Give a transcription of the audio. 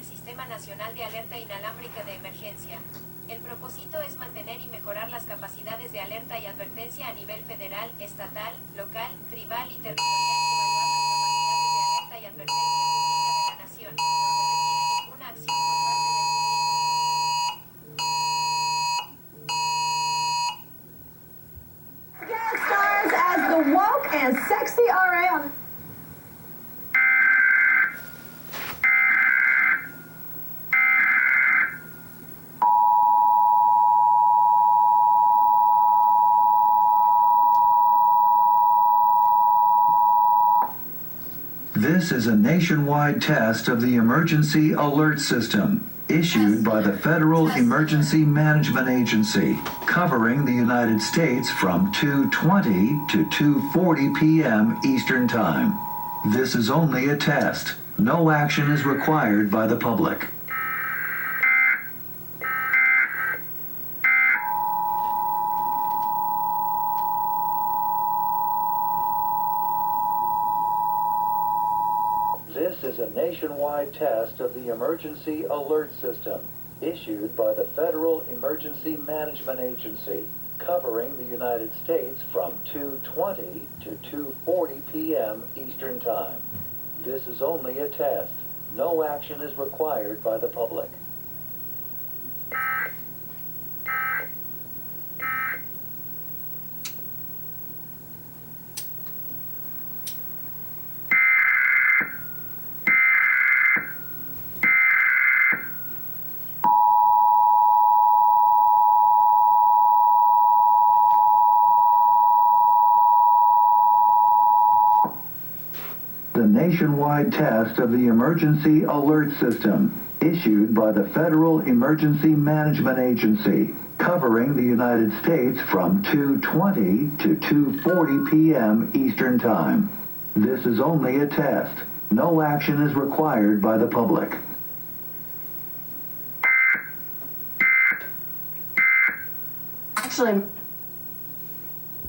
del Sistema Nacional de Alerta Inalámbrica de Emergencia. El propósito es mantener y mejorar las capacidades de alerta y advertencia a nivel federal, estatal, local, tribal y territorial y evaluar las capacidades de alerta y advertencia pública de la nación. No se requiere ninguna acción por parte del público. Guest stars as the woke and sexy RA on... This is a nationwide test of the Emergency Alert System, issued by the Federal Emergency Management Agency, covering the United States from 2:20 to 2:40 p.m. Eastern Time. This is only a test. No action is required by the public. This is a nationwide test of the Emergency Alert System, issued by the Federal Emergency Management Agency, covering the United States from 2:20 to 2:40 p.m. Eastern Time. This is only a test. No action is required by the public. The nationwide test of the Emergency Alert System, issued by the Federal Emergency Management Agency, covering the United States from 2:20 to 2:40 p.m. Eastern Time. This is only a test. No action is required by the public. Actually,